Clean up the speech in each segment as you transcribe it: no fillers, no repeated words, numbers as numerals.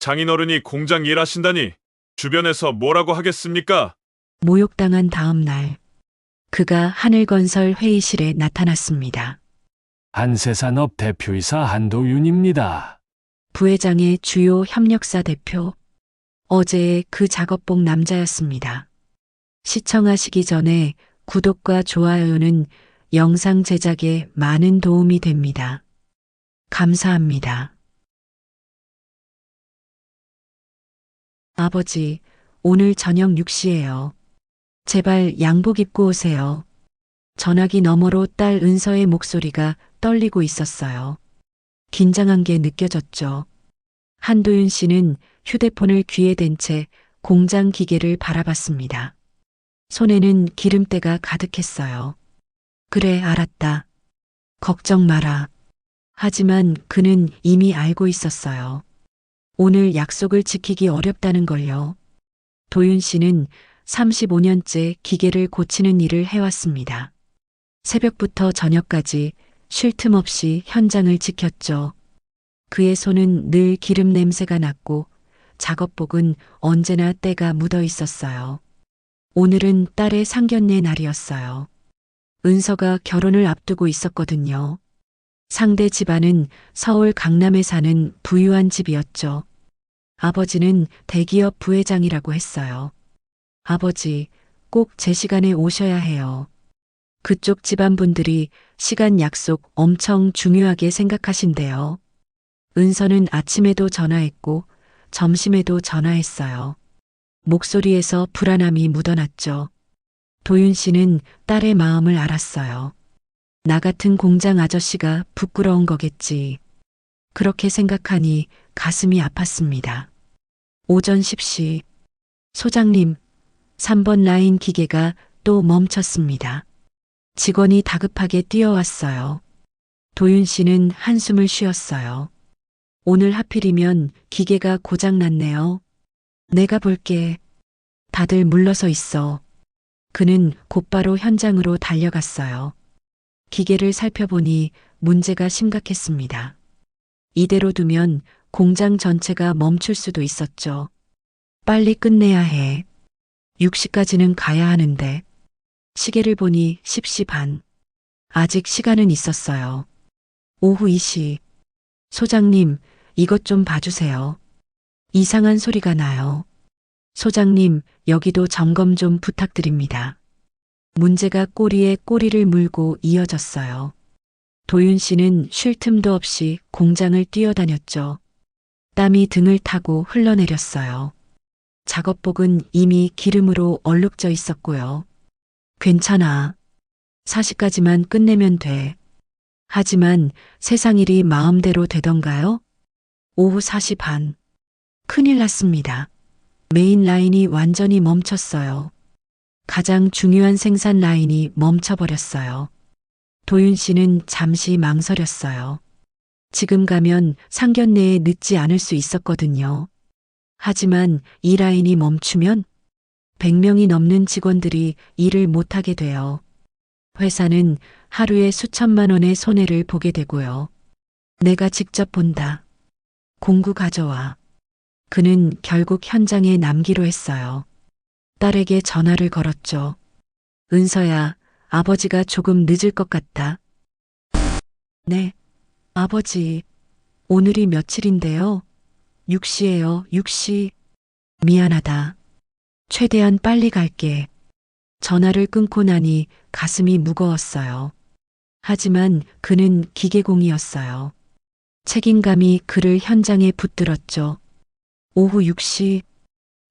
장인어른이 공장 일하신다니 주변에서 뭐라고 하겠습니까? 모욕당한 다음 날, 그가 하늘건설 회의실에 나타났습니다. 한세산업 대표이사 한도윤입니다. 부회장의 주요 협력사 대표, 어제의 그 작업복 남자였습니다. 시청하시기 전에 구독과 좋아요는 영상 제작에 많은 도움이 됩니다. 감사합니다. 아버지, 오늘 저녁 6시예요. 제발 양복 입고 오세요. 전화기 너머로 딸 은서의 목소리가 떨리고 있었어요. 긴장한 게 느껴졌죠. 한도윤 씨는 휴대폰을 귀에 댄 채 공장 기계를 바라봤습니다. 손에는 기름때가 가득했어요. 그래, 알았다. 걱정 마라. 하지만 그는 이미 알고 있었어요. 오늘 약속을 지키기 어렵다는 걸요. 도윤 씨는 35년째 기계를 고치는 일을 해왔습니다. 새벽부터 저녁까지 쉴 틈 없이 현장을 지켰죠. 그의 손은 늘 기름 냄새가 났고 작업복은 언제나 때가 묻어 있었어요. 오늘은 딸의 상견례 날이었어요. 은서가 결혼을 앞두고 있었거든요. 상대 집안은 서울 강남에 사는 부유한 집이었죠. 아버지는 대기업 부회장이라고 했어요. 아버지, 꼭 제 시간에 오셔야 해요. 그쪽 집안분들이 시간 약속 엄청 중요하게 생각하신대요. 은서는 아침에도 전화했고 점심에도 전화했어요. 목소리에서 불안함이 묻어났죠. 도윤 씨는 딸의 마음을 알았어요. 나 같은 공장 아저씨가 부끄러운 거겠지. 그렇게 생각하니 가슴이 아팠습니다. 오전 10시. 소장님, 3번 라인 기계가 또 멈췄습니다. 직원이 다급하게 뛰어왔어요. 도윤 씨는 한숨을 쉬었어요. 오늘 하필이면 기계가 고장났네요. 내가 볼게. 다들 물러서 있어. 그는 곧바로 현장으로 달려갔어요. 기계를 살펴보니 문제가 심각했습니다. 이대로 두면 공장 전체가 멈출 수도 있었죠. 빨리 끝내야 해. 6시까지는 가야 하는데. 시계를 보니 10시 반. 아직 시간은 있었어요. 오후 2시. 소장님, 이것 좀 봐주세요. 이상한 소리가 나요. 소장님, 여기도 점검 좀 부탁드립니다. 문제가 꼬리에 꼬리를 물고 이어졌어요. 도윤 씨는 쉴 틈도 없이 공장을 뛰어다녔죠. 땀이 등을 타고 흘러내렸어요. 작업복은 이미 기름으로 얼룩져 있었고요. 괜찮아. 4시까지만 끝내면 돼. 하지만 세상 일이 마음대로 되던가요? 오후 4시 반. 큰일 났습니다. 메인 라인이 완전히 멈췄어요. 가장 중요한 생산 라인이 멈춰버렸어요. 도윤 씨는 잠시 망설였어요. 지금 가면 상견례에 늦지 않을 수 있었거든요. 하지만 이 라인이 멈추면 100명이 넘는 직원들이 일을 못하게 돼요. 회사는 하루에 수천만 원의 손해를 보게 되고요. 내가 직접 본다. 공구 가져와. 그는 결국 현장에 남기로 했어요. 딸에게 전화를 걸었죠. 은서야, 아버지가 조금 늦을 것 같다. 네, 아버지. 오늘이 며칠인데요? 6시예요, 6시. 미안하다. 최대한 빨리 갈게. 전화를 끊고 나니 가슴이 무거웠어요. 하지만 그는 기계공이었어요. 책임감이 그를 현장에 붙들었죠. 오후 6시.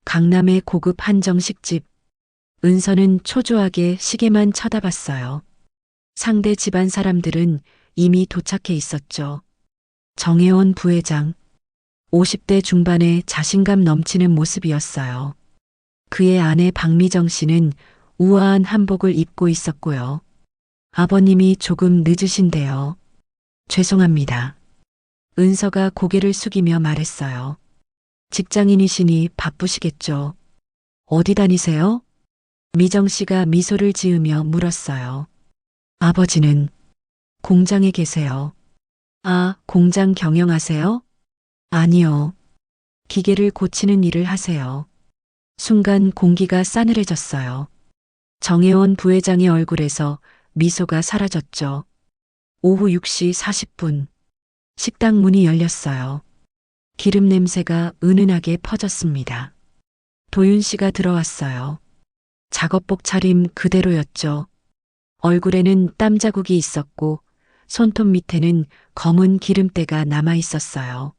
강남의 고급 한정식집. 은서는 초조하게 시계만 쳐다봤어요. 상대 집안 사람들은 이미 도착해 있었죠. 정혜원 부회장. 50대 중반의 자신감 넘치는 모습이었어요. 그의 아내 박미정 씨는 우아한 한복을 입고 있었고요. 아버님이 조금 늦으신데요. 죄송합니다. 은서가 고개를 숙이며 말했어요. 직장인이시니 바쁘시겠죠. 어디 다니세요? 미정 씨가 미소를 지으며 물었어요. 아버지는 공장에 계세요. 아, 공장 경영하세요? 아니요. 기계를 고치는 일을 하세요. 순간 공기가 싸늘해졌어요. 정혜원 부회장의 얼굴에서 미소가 사라졌죠. 오후 6시 40분. 식당 문이 열렸어요. 기름 냄새가 은은하게 퍼졌습니다. 도윤 씨가 들어왔어요. 작업복 차림 그대로였죠. 얼굴에는 땀 자국이 있었고 손톱 밑에는 검은 기름때가 남아 있었어요.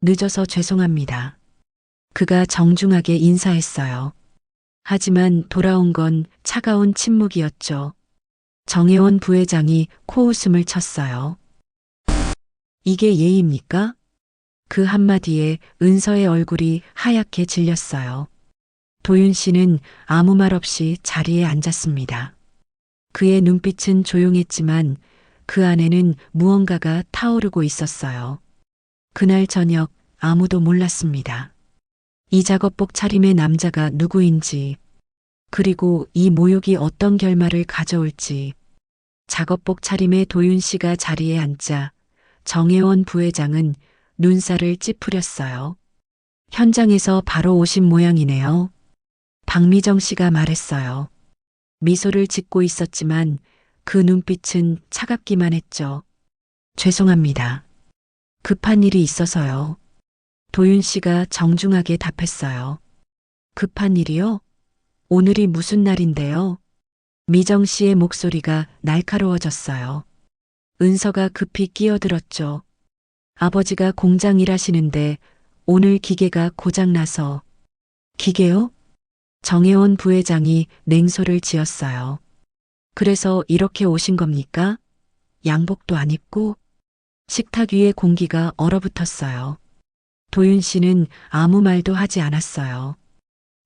늦어서 죄송합니다. 그가 정중하게 인사했어요. 하지만 돌아온 건 차가운 침묵이었죠. 정혜원 부회장이 코웃음을 쳤어요. 이게 예의입니까? 그 한마디에 은서의 얼굴이 하얗게 질렸어요. 도윤 씨는 아무 말 없이 자리에 앉았습니다. 그의 눈빛은 조용했지만 그 안에는 무언가가 타오르고 있었어요. 그날 저녁 아무도 몰랐습니다. 이 작업복 차림의 남자가 누구인지, 그리고 이 모욕이 어떤 결말을 가져올지. 작업복 차림의 도윤 씨가 자리에 앉자 정혜원 부회장은 눈살을 찌푸렸어요. 현장에서 바로 오신 모양이네요. 박미정 씨가 말했어요. 미소를 짓고 있었지만 그 눈빛은 차갑기만 했죠. 죄송합니다. 급한 일이 있어서요. 도윤 씨가 정중하게 답했어요. 급한 일이요? 오늘이 무슨 날인데요? 미정 씨의 목소리가 날카로워졌어요. 은서가 급히 끼어들었죠. 아버지가 공장 일하시는데 오늘 기계가 고장나서. 기계요? 정혜원 부회장이 냉소를 지었어요. 그래서 이렇게 오신 겁니까? 양복도 안 입고? 식탁 위에 공기가 얼어붙었어요. 도윤 씨는 아무 말도 하지 않았어요.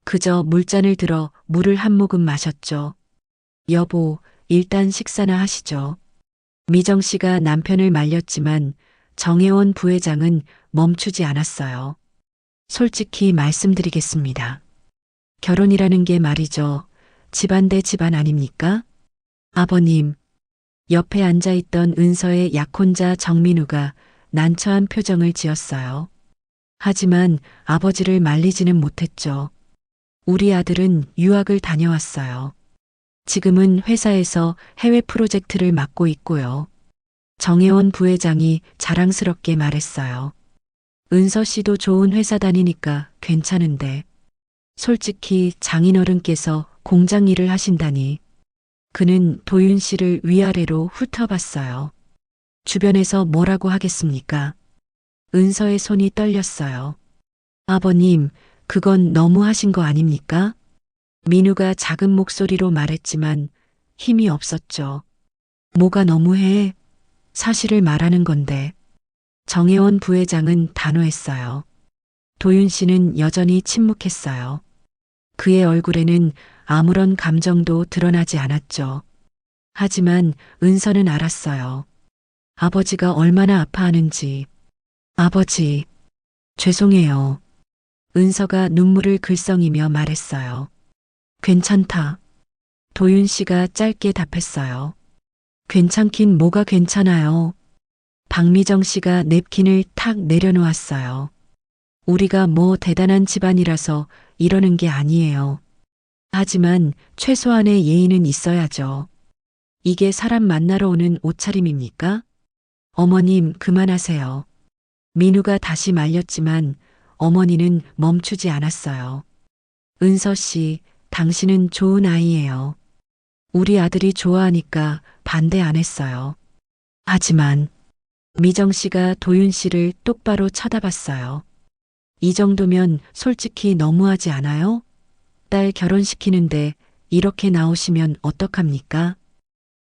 그저 물잔을 들어 물을 한 모금 마셨죠. 여보, 일단 식사나 하시죠. 미정 씨가 남편을 말렸지만 정혜원 부회장은 멈추지 않았어요. 솔직히 말씀드리겠습니다. 결혼이라는 게 말이죠. 집안 대 집안 아닙니까? 아버님. 옆에 앉아있던 은서의 약혼자 정민우가 난처한 표정을 지었어요. 하지만 아버지를 말리지는 못했죠. 우리 아들은 유학을 다녀왔어요. 지금은 회사에서 해외 프로젝트를 맡고 있고요. 정혜원 부회장이 자랑스럽게 말했어요. 은서 씨도 좋은 회사 다니니까 괜찮은데. 솔직히 장인어른께서 공장 일을 하신다니. 그는 도윤 씨를 위아래로 훑어봤어요. 주변에서 뭐라고 하겠습니까? 은서의 손이 떨렸어요. 아버님, 그건 너무 하신 거 아닙니까? 민우가 작은 목소리로 말했지만 힘이 없었죠. 뭐가 너무해? 사실을 말하는 건데. 정혜원 부회장은 단호했어요. 도윤 씨는 여전히 침묵했어요. 그의 얼굴에는 아무런 감정도 드러나지 않았죠. 하지만 은서는 알았어요. 아버지가 얼마나 아파하는지. 아버지, 죄송해요. 은서가 눈물을 글썽이며 말했어요. 괜찮다. 도윤 씨가 짧게 답했어요. 괜찮긴 뭐가 괜찮아요. 박미정 씨가 냅킨을 탁 내려놓았어요. 우리가 뭐 대단한 집안이라서 이러는 게 아니에요. 하지만 최소한의 예의는 있어야죠. 이게 사람 만나러 오는 옷차림입니까? 어머님, 그만하세요. 민우가 다시 말렸지만 어머니는 멈추지 않았어요. 은서 씨, 당신은 좋은 아이예요. 우리 아들이 좋아하니까 반대 안 했어요. 하지만 미정 씨가 도윤 씨를 똑바로 쳐다봤어요. 이 정도면 솔직히 너무하지 않아요? 딸 결혼시키는데 이렇게 나오시면 어떡합니까?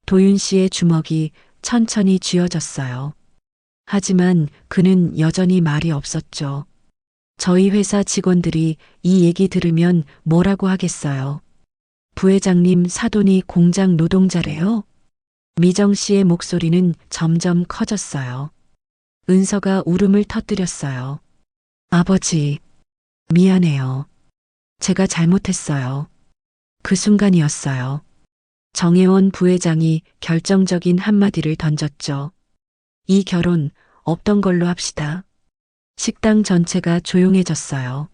도윤 씨의 주먹이 천천히 쥐어졌어요. 하지만 그는 여전히 말이 없었죠. 저희 회사 직원들이 이 얘기 들으면 뭐라고 하겠어요? 부회장님 사돈이 공장 노동자래요? 미정 씨의 목소리는 점점 커졌어요. 은서가 울음을 터뜨렸어요. 아버지, 미안해요. 제가 잘못했어요. 그 순간이었어요. 정혜원 부회장이 결정적인 한마디를 던졌죠. 이 결혼 없던 걸로 합시다. 식당 전체가 조용해졌어요.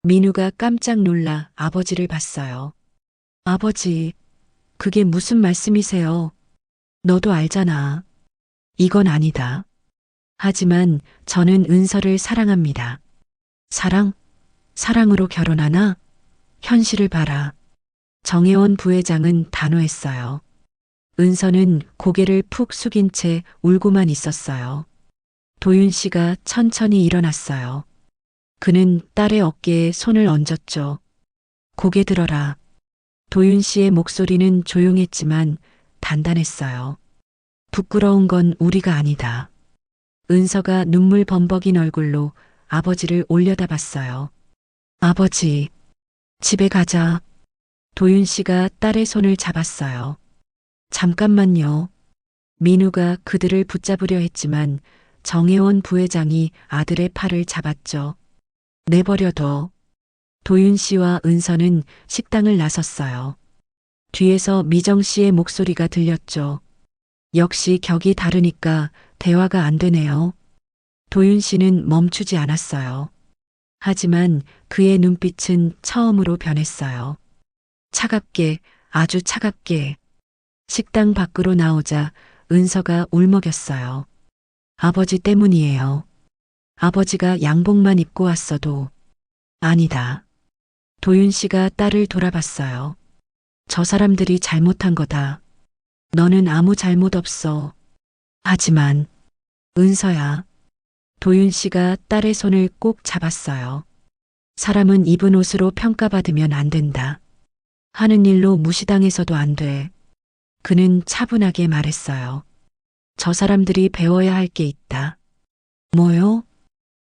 민우가 깜짝 놀라 아버지를 봤어요. 아버지, 그게 무슨 말씀이세요? 너도 알잖아. 이건 아니다. 하지만 저는 은서를 사랑합니다. 사랑? 사랑으로 결혼하나? 현실을 봐라. 정혜원 부회장은 단호했어요. 은서는 고개를 푹 숙인 채 울고만 있었어요. 도윤 씨가 천천히 일어났어요. 그는 딸의 어깨에 손을 얹었죠. 고개 들어라. 도윤 씨의 목소리는 조용했지만 단단했어요. 부끄러운 건 우리가 아니다. 은서가 눈물 범벅인 얼굴로 아버지를 올려다봤어요. 아버지, 집에 가자. 도윤 씨가 딸의 손을 잡았어요. 잠깐만요. 민우가 그들을 붙잡으려 했지만 정혜원 부회장이 아들의 팔을 잡았죠. 내버려둬. 도윤 씨와 은서는 식당을 나섰어요. 뒤에서 미정 씨의 목소리가 들렸죠. 역시 격이 다르니까 대화가 안 되네요. 도윤 씨는 멈추지 않았어요. 하지만 그의 눈빛은 처음으로 변했어요. 차갑게, 아주 차갑게. 식당 밖으로 나오자 은서가 울먹였어요. 아버지 때문이에요. 아버지가 양복만 입고 왔어도. 아니다. 도윤 씨가 딸을 돌아봤어요. 저 사람들이 잘못한 거다. 너는 아무 잘못 없어. 하지만, 은서야. 도윤 씨가 딸의 손을 꼭 잡았어요. 사람은 입은 옷으로 평가받으면 안 된다. 하는 일로 무시당해서도 안 돼. 그는 차분하게 말했어요. 저 사람들이 배워야 할 게 있다. 뭐요?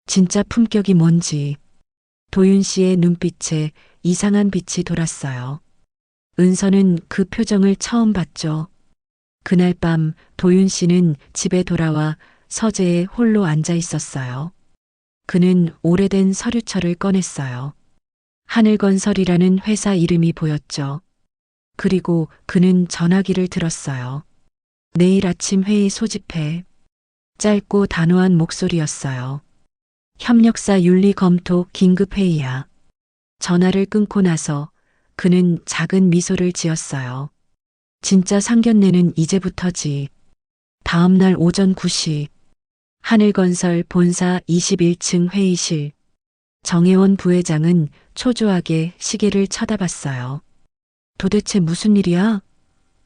진짜 품격이 뭔지. 도윤 씨의 눈빛에 이상한 빛이 돌았어요. 은서는 그 표정을 처음 봤죠. 그날 밤 도윤 씨는 집에 돌아와 서재에 홀로 앉아 있었어요. 그는 오래된 서류철을 꺼냈어요. 하늘건설이라는 회사 이름이 보였죠. 그리고 그는 전화기를 들었어요. 내일 아침 회의 소집해. 짧고 단호한 목소리였어요. 협력사 윤리 검토 긴급회의야. 전화를 끊고 나서 그는 작은 미소를 지었어요. 진짜 상견례는 이제부터지. 다음 날 오전 9시. 하늘건설 본사 21층 회의실. 정혜원 부회장은 초조하게 시계를 쳐다봤어요. 도대체 무슨 일이야?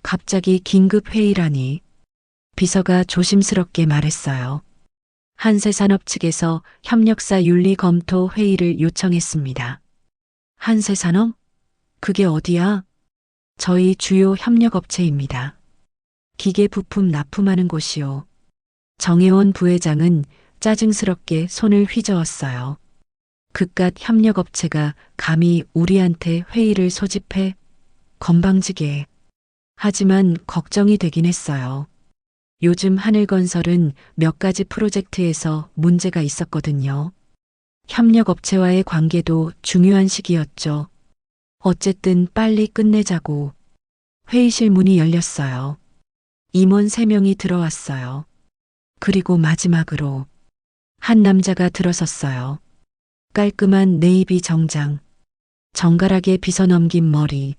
갑자기 긴급 회의라니. 비서가 조심스럽게 말했어요. 한세산업 측에서 협력사 윤리 검토 회의를 요청했습니다. 한세산업? 그게 어디야? 저희 주요 협력업체입니다. 기계 부품 납품하는 곳이요. 정혜원 부회장은 짜증스럽게 손을 휘저었어요. 그깟 협력업체가 감히 우리한테 회의를 소집해? 건방지게. 하지만 걱정이 되긴 했어요. 요즘 하늘건설은 몇 가지 프로젝트에서 문제가 있었거든요. 협력업체와의 관계도 중요한 시기였죠. 어쨌든 빨리 끝내자고. 회의실 문이 열렸어요. 임원 3명이 들어왔어요. 그리고 마지막으로 한 남자가 들어섰어요. 깔끔한 네이비 정장, 정갈하게 빗어넘긴 머리,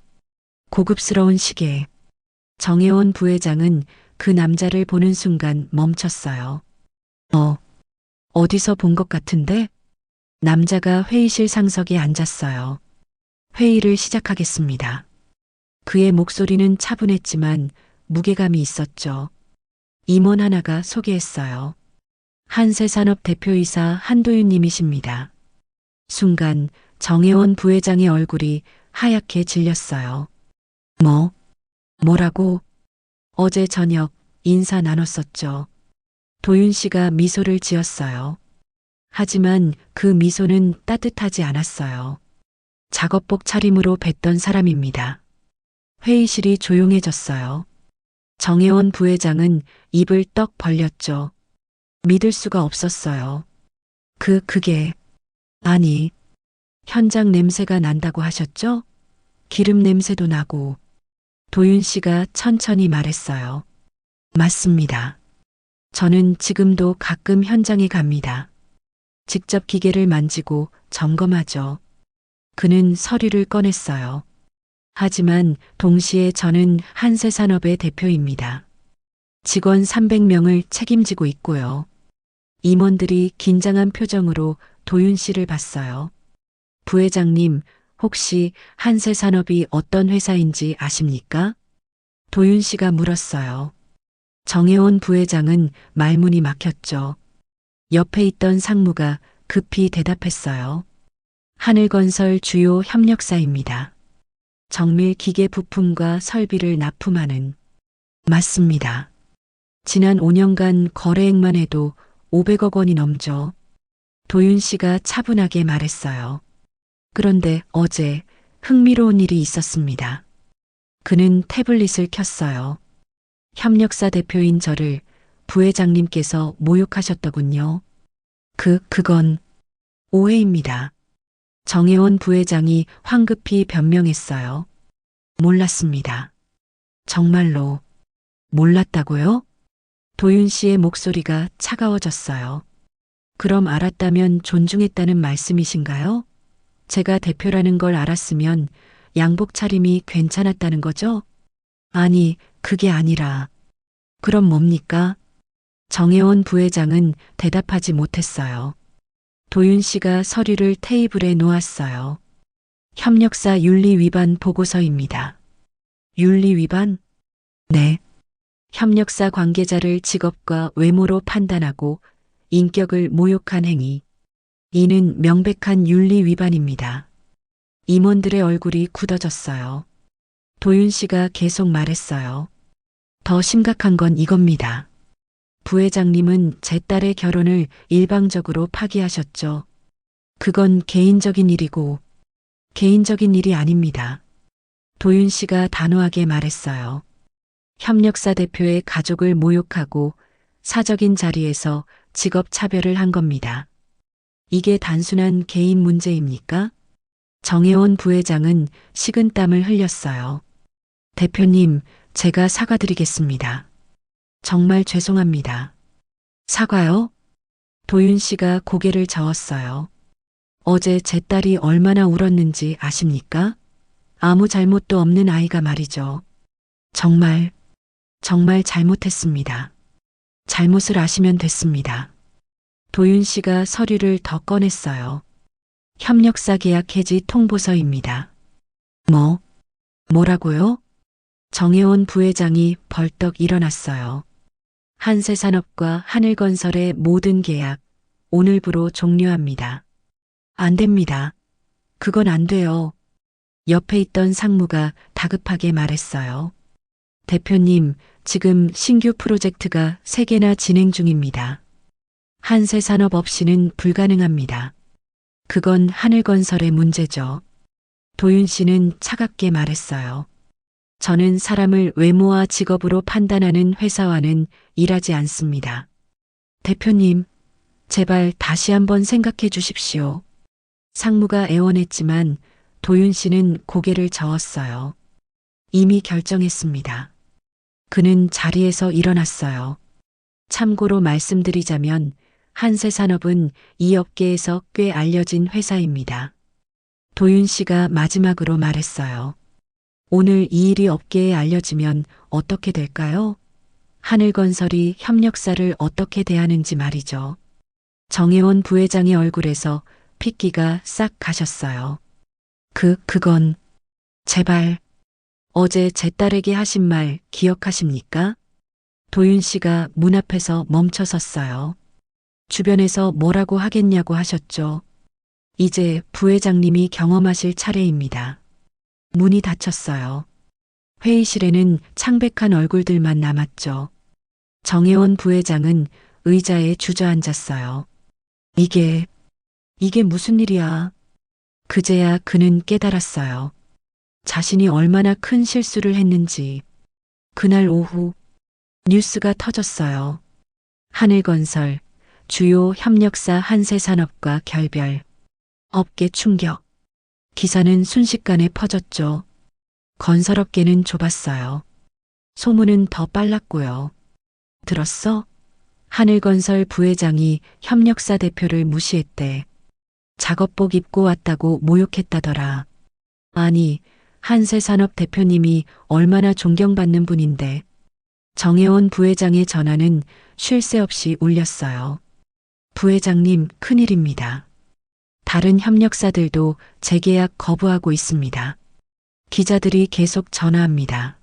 고급스러운 시계. 정혜원 부회장은 그 남자를 보는 순간 멈췄어요. 어디서 본 것 같은데? 남자가 회의실 상석에 앉았어요. 회의를 시작하겠습니다. 그의 목소리는 차분했지만 무게감이 있었죠. 임원 하나가 소개했어요. 한세산업 대표이사 한도윤 님이십니다. 순간 정혜원 부회장의 얼굴이 하얗게 질렸어요. 뭐라고? 어제 저녁 인사 나눴었죠. 도윤 씨가 미소를 지었어요. 하지만 그 미소는 따뜻하지 않았어요. 작업복 차림으로 뵀던 사람입니다. 회의실이 조용해졌어요. 정혜원 부회장은 입을 떡 벌렸죠. 믿을 수가 없었어요. 그게 아니, 현장 냄새가 난다고 하셨죠? 기름 냄새도 나고. 도윤 씨가 천천히 말했어요. 맞습니다. 저는 지금도 가끔 현장에 갑니다. 직접 기계를 만지고 점검하죠. 그는 서류를 꺼냈어요. 하지만 동시에 저는 한세산업의 대표입니다. 직원 300명을 책임지고 있고요. 임원들이 긴장한 표정으로 도윤 씨를 봤어요. 부회장님, 혹시 한세산업이 어떤 회사인지 아십니까? 도윤 씨가 물었어요. 정혜원 부회장은 말문이 막혔죠. 옆에 있던 상무가 급히 대답했어요. 하늘건설 주요 협력사입니다. 정밀 기계 부품과 설비를 납품하는. 맞습니다. 지난 5년간 거래액만 해도 500억 원이 넘죠. 도윤 씨가 차분하게 말했어요. 그런데 어제 흥미로운 일이 있었습니다. 그는 태블릿을 켰어요. 협력사 대표인 저를 부회장님께서 모욕하셨더군요. 그건 오해입니다. 정혜원 부회장이 황급히 변명했어요. 몰랐습니다. 정말로 몰랐다고요? 도윤 씨의 목소리가 차가워졌어요. 그럼 알았다면 존중했다는 말씀이신가요? 제가 대표라는 걸 알았으면 양복 차림이 괜찮았다는 거죠? 아니, 그게 아니라. 그럼 뭡니까? 정혜원 부회장은 대답하지 못했어요. 도윤 씨가 서류를 테이블에 놓았어요. 협력사 윤리 위반 보고서입니다. 윤리 위반? 네. 협력사 관계자를 직업과 외모로 판단하고 인격을 모욕한 행위. 이는 명백한 윤리 위반입니다. 임원들의 얼굴이 굳어졌어요. 도윤 씨가 계속 말했어요. 더 심각한 건 이겁니다. 부회장님은 제 딸의 결혼을 일방적으로 파기하셨죠. 그건 개인적인 일이고, 개인적인 일이 아닙니다. 도윤 씨가 단호하게 말했어요. 협력사 대표의 가족을 모욕하고 사적인 자리에서 직업 차별을 한 겁니다. 이게 단순한 개인 문제입니까? 정혜원 부회장은 식은땀을 흘렸어요. 대표님, 제가 사과드리겠습니다. 정말 죄송합니다. 사과요? 도윤 씨가 고개를 저었어요. 어제 제 딸이 얼마나 울었는지 아십니까? 아무 잘못도 없는 아이가 말이죠. 정말 잘못했습니다. 잘못을 아시면 됐습니다. 도윤 씨가 서류를 더 꺼냈어요. 협력사 계약 해지 통보서입니다. 뭐라고요? 정혜원 부회장이 벌떡 일어났어요. 한세산업과 하늘건설의 모든 계약 오늘부로 종료합니다. 안 됩니다. 그건 안 돼요. 옆에 있던 상무가 다급하게 말했어요. 대표님, 지금 신규 프로젝트가 3개나 진행 중입니다. 한세산업 없이는 불가능합니다. 그건 하늘건설의 문제죠. 도윤 씨는 차갑게 말했어요. 저는 사람을 외모와 직업으로 판단하는 회사와는 일하지 않습니다. 대표님, 제발 다시 한번 생각해 주십시오. 상무가 애원했지만 도윤 씨는 고개를 저었어요. 이미 결정했습니다. 그는 자리에서 일어났어요. 참고로 말씀드리자면 한세산업은 이 업계에서 꽤 알려진 회사입니다. 도윤 씨가 마지막으로 말했어요. 오늘 이 일이 업계에 알려지면 어떻게 될까요? 하늘건설이 협력사를 어떻게 대하는지 말이죠. 정혜원 부회장의 얼굴에서 핏기가 싹 가셨어요. 그건 제발 어제 제 딸에게 하신 말 기억하십니까? 도윤 씨가 문 앞에서 멈춰 섰어요. 주변에서 뭐라고 하겠냐고 하셨죠. 이제 부회장님이 경험하실 차례입니다. 문이 닫혔어요. 회의실에는 창백한 얼굴들만 남았죠. 정혜원 부회장은 의자에 주저앉았어요. 이게 무슨 일이야? 그제야 그는 깨달았어요. 자신이 얼마나 큰 실수를 했는지. 그날 오후 뉴스가 터졌어요. 하늘건설, 주요 협력사 한세산업과 결별, 업계 충격. 기사는 순식간에 퍼졌죠. 건설업계는 좁았어요. 소문은 더 빨랐고요. 들었어? 하늘건설 부회장이 협력사 대표를 무시했대. 작업복 입고 왔다고 모욕했다더라. 아니, 한세산업 대표님이 얼마나 존경받는 분인데. 정혜원 부회장의 전화는 쉴 새 없이 울렸어요. 부회장님, 큰일입니다. 다른 협력사들도 재계약 거부하고 있습니다. 기자들이 계속 전화합니다.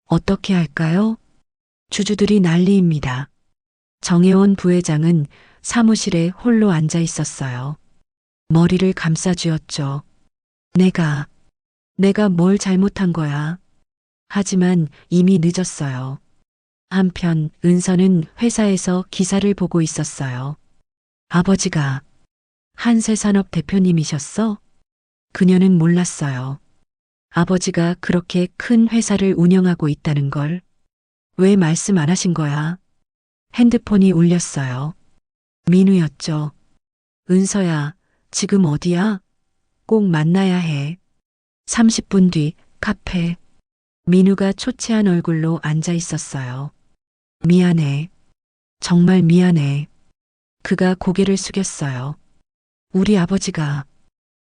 어떻게 할까요? 주주들이 난리입니다. 정혜원 부회장은 사무실에 홀로 앉아 있었어요. 머리를 감싸쥐었죠. 내가 뭘 잘못한 거야. 하지만 이미 늦었어요. 한편 은서는 회사에서 기사를 보고 있었어요. 아버지가 한세산업 대표님이셨어? 그녀는 몰랐어요. 아버지가 그렇게 큰 회사를 운영하고 있다는 걸. 왜 말씀 안 하신 거야? 핸드폰이 울렸어요. 민우였죠. 은서야, 지금 어디야? 꼭 만나야 해. 30분 뒤 카페. 민우가 초췌한 얼굴로 앉아 있었어요. 미안해. 정말 미안해. 그가 고개를 숙였어요. 우리 아버지가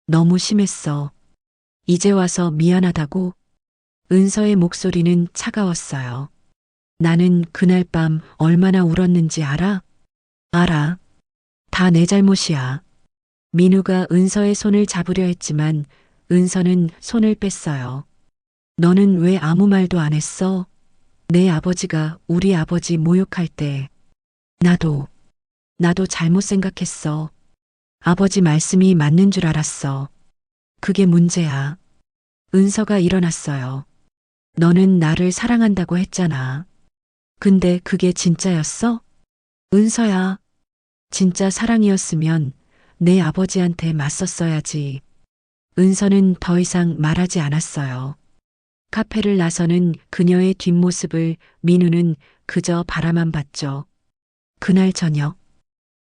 너무 심했어. 이제 와서 미안하다고? 은서의 목소리는 차가웠어요. 나는 그날 밤 얼마나 울었는지 알아? 알아. 다 내 잘못이야. 민우가 은서의 손을 잡으려 했지만 은서는 손을 뺐어요. 너는 왜 아무 말도 안 했어? 내 아버지가 우리 아버지 모욕할 때 나도 잘못 생각했어. 아버지 말씀이 맞는 줄 알았어. 그게 문제야. 은서가 일어났어요. 너는 나를 사랑한다고 했잖아. 근데 그게 진짜였어? 은서야. 진짜 사랑이었으면 내 아버지한테 맞섰어야지. 은서는 더 이상 말하지 않았어요. 카페를 나서는 그녀의 뒷모습을 민우는 그저 바라만 봤죠. 그날 저녁,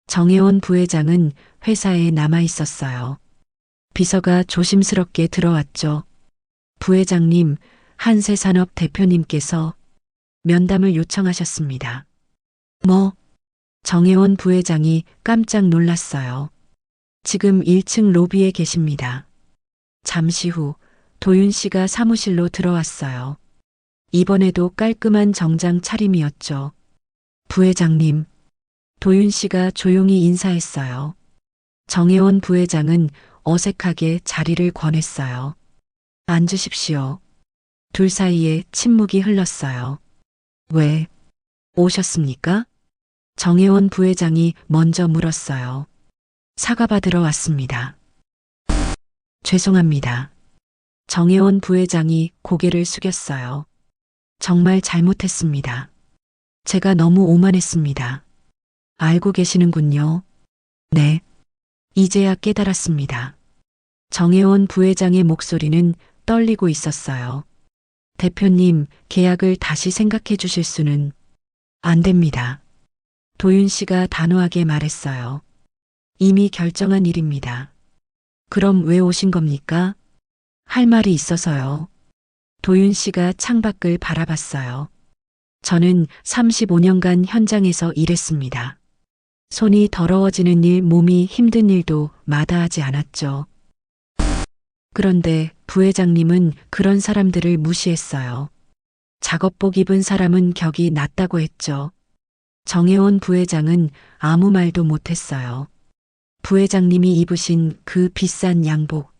정혜원 부회장은 회사에 남아 있었어요. 비서가 조심스럽게 들어왔죠. 부회장님, 한세산업 대표님께서 면담을 요청하셨습니다. 뭐? 정혜원 부회장이 깜짝 놀랐어요. 지금 1층 로비에 계십니다. 잠시 후 도윤 씨가 사무실로 들어왔어요. 이번에도 깔끔한 정장 차림이었죠. 부회장님. 도윤 씨가 조용히 인사했어요. 정혜원 부회장은 어색하게 자리를 권했어요. 앉으십시오. 둘 사이에 침묵이 흘렀어요. 왜 오셨습니까? 정혜원 부회장이 먼저 물었어요. 사과받으러 왔습니다. 죄송합니다. 정혜원 부회장이 고개를 숙였어요. 정말 잘못했습니다. 제가 너무 오만했습니다. 알고 계시는군요. 네. 이제야 깨달았습니다. 정혜원 부회장의 목소리는 떨리고 있었어요. 대표님, 계약을 다시 생각해 주실 수는 안 됩니다. 도윤 씨가 단호하게 말했어요. 이미 결정한 일입니다. 그럼 왜 오신 겁니까? 할 말이 있어서요. 도윤 씨가 창밖을 바라봤어요. 저는 35년간 현장에서 일했습니다. 손이 더러워지는 일, 몸이 힘든 일도 마다하지 않았죠. 그런데 부회장님은 그런 사람들을 무시했어요. 작업복 입은 사람은 격이 낮다고 했죠. 정혜원 부회장은 아무 말도 못했어요. 부회장님이 입으신 그 비싼 양복.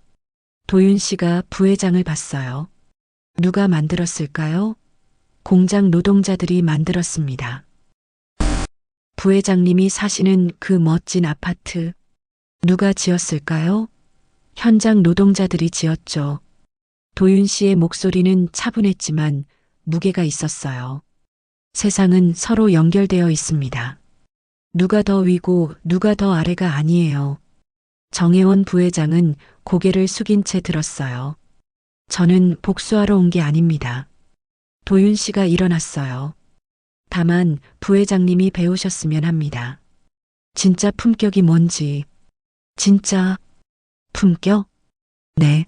도윤 씨가 부회장을 봤어요. 누가 만들었을까요? 공장 노동자들이 만들었습니다. 부회장님이 사시는 그 멋진 아파트. 누가 지었을까요? 현장 노동자들이 지었죠. 도윤 씨의 목소리는 차분했지만 무게가 있었어요. 세상은 서로 연결되어 있습니다. 누가 더 위고 누가 더 아래가 아니에요. 정혜원 부회장은 고개를 숙인 채 들었어요. 저는 복수하러 온 게 아닙니다. 도윤 씨가 일어났어요. 다만 부회장님이 배우셨으면 합니다. 진짜 품격이 뭔지. 진짜 품격? 네.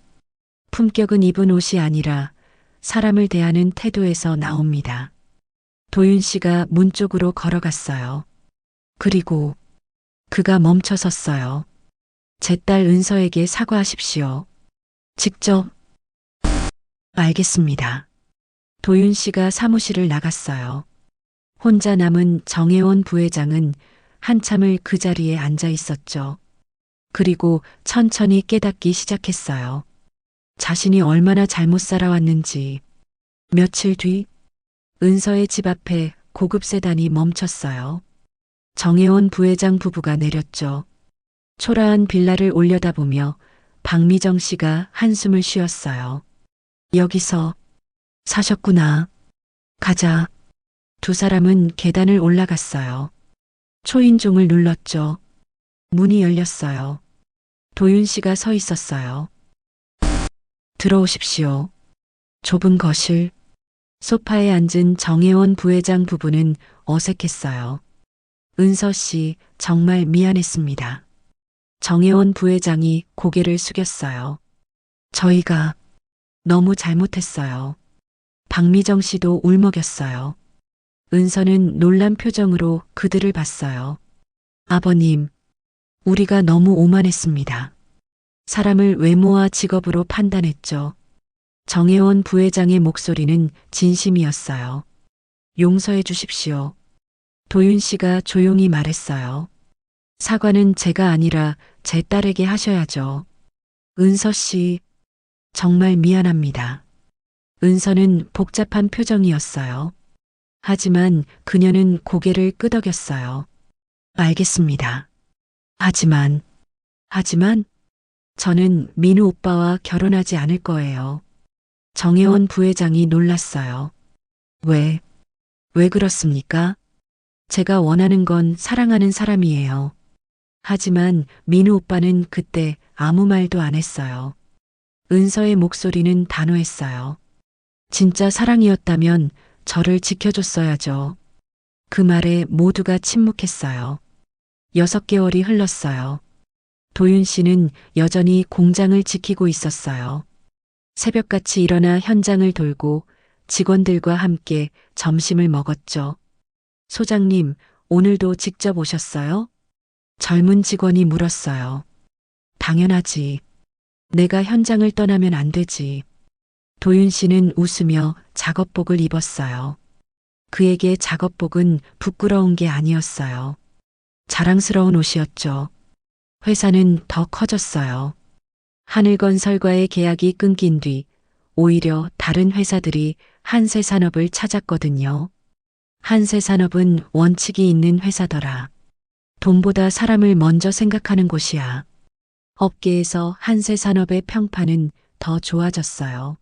품격은 입은 옷이 아니라 사람을 대하는 태도에서 나옵니다. 도윤 씨가 문 쪽으로 걸어갔어요. 그리고 그가 멈춰섰어요. 제 딸 은서에게 사과하십시오. 직접. 알겠습니다. 도윤 씨가 사무실을 나갔어요. 혼자 남은 정혜원 부회장은 한참을 그 자리에 앉아 있었죠. 그리고 천천히 깨닫기 시작했어요. 자신이 얼마나 잘못 살아왔는지. 며칠 뒤 은서의 집 앞에 고급 세단이 멈췄어요. 정혜원 부회장 부부가 내렸죠. 초라한 빌라를 올려다보며 박미정 씨가 한숨을 쉬었어요. 여기서 사셨구나. 가자. 두 사람은 계단을 올라갔어요. 초인종을 눌렀죠. 문이 열렸어요. 도윤 씨가 서 있었어요. 들어오십시오. 좁은 거실. 소파에 앉은 정혜원 부회장 부부는 어색했어요. 은서 씨, 정말 미안했습니다. 정혜원 부회장이 고개를 숙였어요. 저희가 너무 잘못했어요. 박미정 씨도 울먹였어요. 은서는 놀란 표정으로 그들을 봤어요. 아버님, 우리가 너무 오만했습니다. 사람을 외모와 직업으로 판단했죠. 정혜원 부회장의 목소리는 진심이었어요. 용서해 주십시오. 도윤 씨가 조용히 말했어요. 사과는 제가 아니라 제 딸에게 하셔야죠. 은서 씨, 정말 미안합니다. 은서는 복잡한 표정이었어요. 하지만 그녀는 고개를 끄덕였어요. 알겠습니다. 하지만 저는 민우 오빠와 결혼하지 않을 거예요. 정혜원 부회장이 놀랐어요. 왜 그렇습니까? 제가 원하는 건 사랑하는 사람이에요. 하지만 민우 오빠는 그때 아무 말도 안 했어요. 은서의 목소리는 단호했어요. 진짜 사랑이었다면 저를 지켜줬어야죠. 그 말에 모두가 침묵했어요. 6개월이 흘렀어요. 도윤 씨는 여전히 공장을 지키고 있었어요. 새벽같이 일어나 현장을 돌고 직원들과 함께 점심을 먹었죠. 소장님, 오늘도 직접 오셨어요? 젊은 직원이 물었어요. 당연하지. 내가 현장을 떠나면 안 되지. 도윤 씨는 웃으며 작업복을 입었어요. 그에게 작업복은 부끄러운 게 아니었어요. 자랑스러운 옷이었죠. 회사는 더 커졌어요. 하늘건설과의 계약이 끊긴 뒤 오히려 다른 회사들이 한세산업을 찾았거든요. 한세산업은 원칙이 있는 회사더라. 돈보다 사람을 먼저 생각하는 곳이야. 업계에서 한세산업의 평판은 더 좋아졌어요.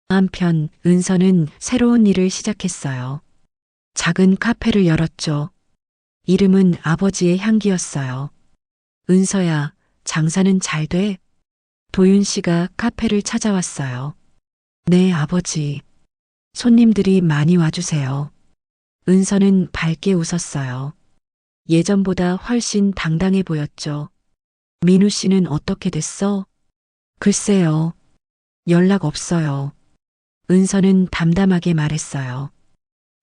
한편 은서는 새로운 일을 시작했어요. 작은 카페를 열었죠. 이름은 아버지의 향기였어요. 은서야, 장사는 잘 돼? 도윤 씨가 카페를 찾아왔어요. 네, 아버지. 손님들이 많이 와주세요. 은서는 밝게 웃었어요. 예전보다 훨씬 당당해 보였죠. 민우 씨는 어떻게 됐어? 글쎄요. 연락 없어요. 은서는 담담하게 말했어요.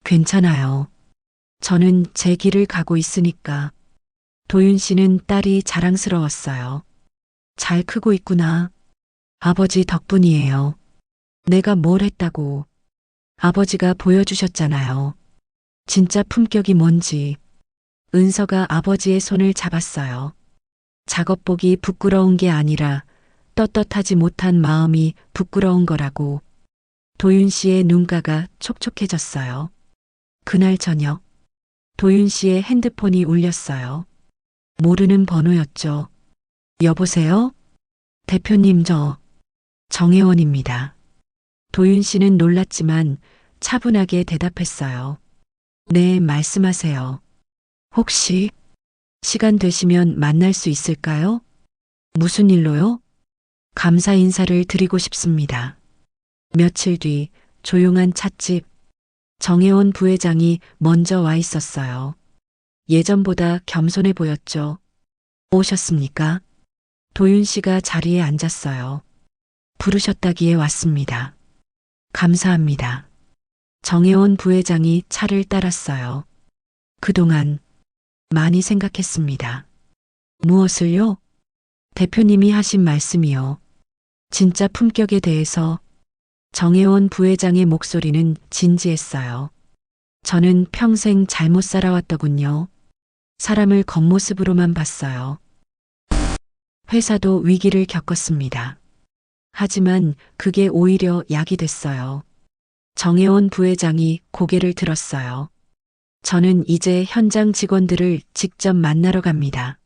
괜찮아요. 저는 제 길을 가고 있으니까. 도윤 씨는 딸이 자랑스러웠어요. 잘 크고 있구나. 아버지 덕분이에요. 내가 뭘 했다고. 아버지가 보여주셨잖아요. 진짜 품격이 뭔지. 은서가 아버지의 손을 잡았어요. 작업복이 부끄러운 게 아니라 떳떳하지 못한 마음이 부끄러운 거라고. 도윤 씨의 눈가가 촉촉해졌어요. 그날 저녁, 도윤 씨의 핸드폰이 울렸어요. 모르는 번호였죠. 여보세요? 대표님 정혜원입니다. 도윤 씨는 놀랐지만 차분하게 대답했어요. 네, 말씀하세요. 혹시 시간 되시면 만날 수 있을까요? 무슨 일로요? 감사 인사를 드리고 싶습니다. 며칠 뒤 조용한 찻집. 정혜원 부회장이 먼저 와 있었어요. 예전보다 겸손해 보였죠. 오셨습니까? 도윤 씨가 자리에 앉았어요. 부르셨다기에 왔습니다. 감사합니다. 정혜원 부회장이 차를 따랐어요. 그동안 많이 생각했습니다. 무엇을요? 대표님이 하신 말씀이요. 진짜 품격에 대해서. 정혜원 부회장의 목소리는 진지했어요. 저는 평생 잘못 살아왔더군요. 사람을 겉모습으로만 봤어요. 회사도 위기를 겪었습니다. 하지만 그게 오히려 약이 됐어요. 정혜원 부회장이 고개를 들었어요. 저는 이제 현장 직원들을 직접 만나러 갑니다.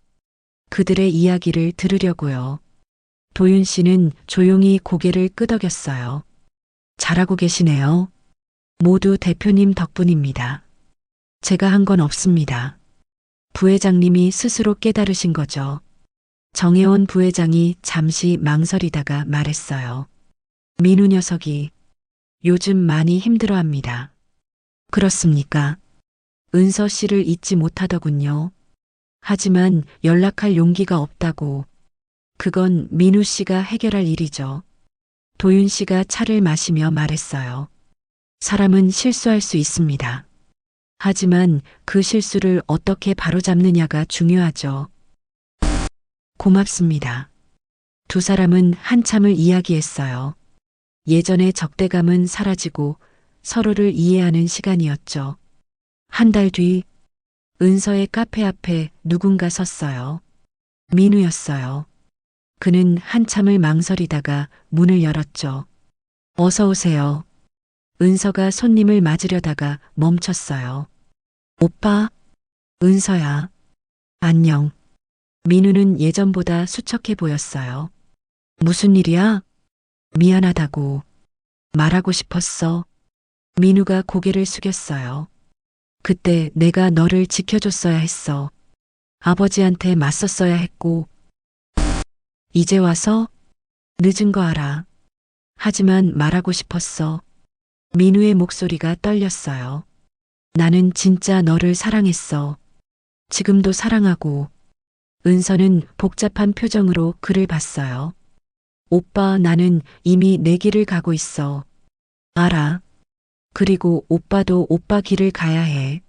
그들의 이야기를 들으려고요. 도윤 씨는 조용히 고개를 끄덕였어요. 잘하고 계시네요. 모두 대표님 덕분입니다. 제가 한 건 없습니다. 부회장님이 스스로 깨달으신 거죠. 정혜원 부회장이 잠시 망설이다가 말했어요. 민우 녀석이 요즘 많이 힘들어합니다. 그렇습니까? 은서 씨를 잊지 못하더군요. 하지만 연락할 용기가 없다고. 그건 민우 씨가 해결할 일이죠. 도윤 씨가 차를 마시며 말했어요. 사람은 실수할 수 있습니다. 하지만 그 실수를 어떻게 바로잡느냐가 중요하죠. 고맙습니다. 두 사람은 한참을 이야기했어요. 예전의 적대감은 사라지고 서로를 이해하는 시간이었죠. 한 달 뒤, 은서의 카페 앞에 누군가 섰어요. 민우였어요. 그는 한참을 망설이다가 문을 열었죠. 어서 오세요. 은서가 손님을 맞으려다가 멈췄어요. 오빠, 은서야. 안녕. 민우는 예전보다 수척해 보였어요. 무슨 일이야? 미안하다고. 말하고 싶었어. 민우가 고개를 숙였어요. 그때 내가 너를 지켜줬어야 했어. 아버지한테 맞섰어야 했고. 이제 와서? 늦은 거 알아. 하지만 말하고 싶었어. 민우의 목소리가 떨렸어요. 나는 진짜 너를 사랑했어. 지금도 사랑하고. 은서는 복잡한 표정으로 그를 봤어요. 오빠, 나는 이미 내 길을 가고 있어. 알아. 그리고 오빠도 오빠 길을 가야 해.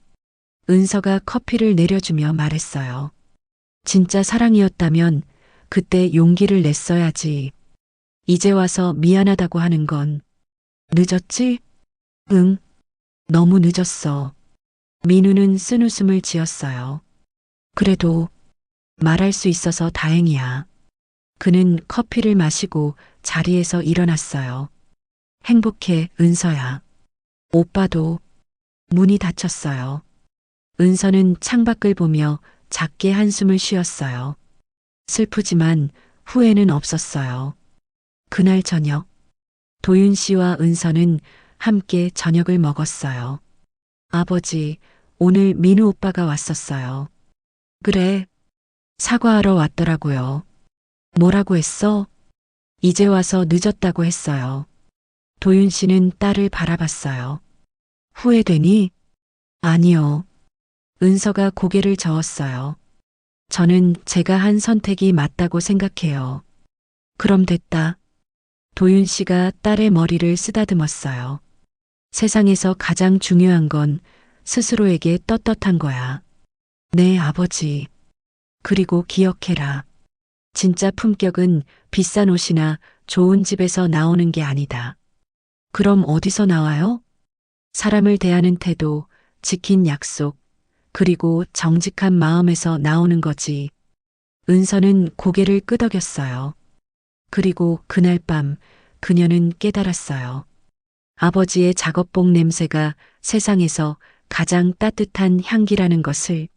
은서가 커피를 내려주며 말했어요. 진짜 사랑이었다면 그때 용기를 냈어야지. 이제 와서 미안하다고 하는 건 늦었지? 응. 너무 늦었어. 민우는 쓴웃음을 지었어요. 그래도 말할 수 있어서 다행이야. 그는 커피를 마시고 자리에서 일어났어요. 행복해, 은서야. 오빠도. 문이 닫혔어요. 은서는 창밖을 보며 작게 한숨을 쉬었어요. 슬프지만 후회는 없었어요. 그날 저녁, 도윤 씨와 은서는 함께 저녁을 먹었어요. 아버지, 오늘 민우 오빠가 왔었어요. 그래. 사과하러 왔더라고요. 뭐라고 했어? 이제 와서 늦었다고 했어요. 도윤 씨는 딸을 바라봤어요. 후회되니? 아니요. 은서가 고개를 저었어요. 저는 제가 한 선택이 맞다고 생각해요. 그럼 됐다. 도윤 씨가 딸의 머리를 쓰다듬었어요. 세상에서 가장 중요한 건 스스로에게 떳떳한 거야. 네, 아버지. 그리고 기억해라. 진짜 품격은 비싼 옷이나 좋은 집에서 나오는 게 아니다. 그럼 어디서 나와요? 사람을 대하는 태도, 지킨 약속, 그리고 정직한 마음에서 나오는 거지. 은서는 고개를 끄덕였어요. 그리고 그날 밤 그녀는 깨달았어요. 아버지의 작업복 냄새가 세상에서 가장 따뜻한 향기라는 것을.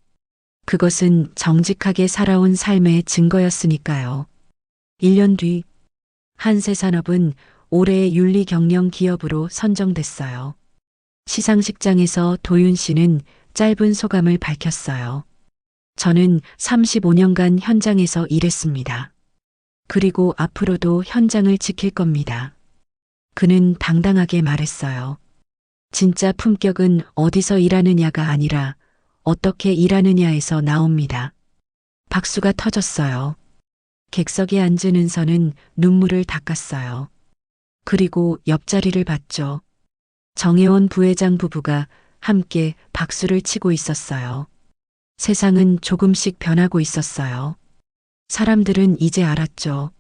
그것은 정직하게 살아온 삶의 증거였으니까요. 1년 뒤, 한세산업은 올해의 윤리 경영 기업으로 선정됐어요. 시상식장에서 도윤 씨는 짧은 소감을 밝혔어요. 저는 35년간 현장에서 일했습니다. 그리고 앞으로도 현장을 지킬 겁니다. 그는 당당하게 말했어요. 진짜 품격은 어디서 일하느냐가 아니라 어떻게 일하느냐에서 나옵니다. 박수가 터졌어요. 객석에 앉은 은서는 눈물을 닦았어요. 그리고 옆자리를 봤죠. 정혜원 부회장 부부가 함께 박수를 치고 있었어요. 세상은 조금씩 변하고 있었어요. 사람들은 이제 알았죠.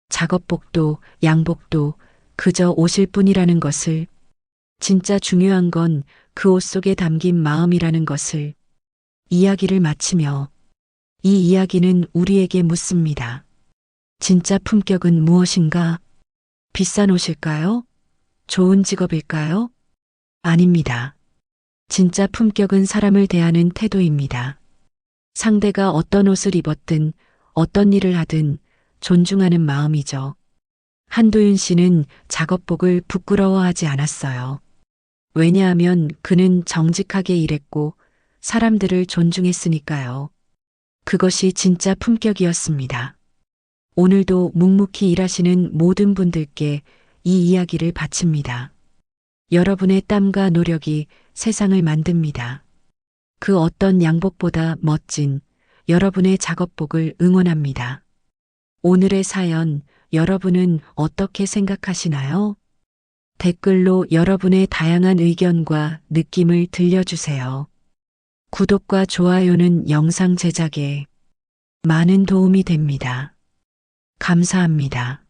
작업복도 양복도 그저 옷일 뿐이라는 것을, 진짜 중요한 건 그 옷 속에 담긴 마음이라는 것을. 이야기를 마치며 이 이야기는 우리에게 묻습니다. 진짜 품격은 무엇인가? 비싼 옷일까요? 좋은 직업일까요? 아닙니다. 진짜 품격은 사람을 대하는 태도입니다. 상대가 어떤 옷을 입었든 어떤 일을 하든 존중하는 마음이죠. 한도윤 씨는 작업복을 부끄러워하지 않았어요. 왜냐하면 그는 정직하게 일했고 사람들을 존중했으니까요. 그것이 진짜 품격이었습니다. 오늘도 묵묵히 일하시는 모든 분들께 이 이야기를 바칩니다. 여러분의 땀과 노력이 세상을 만듭니다. 그 어떤 양복보다 멋진 여러분의 작업복을 응원합니다. 오늘의 사연, 여러분은 어떻게 생각하시나요? 댓글로 여러분의 다양한 의견과 느낌을 들려주세요. 구독과 좋아요는 영상 제작에 많은 도움이 됩니다. 감사합니다.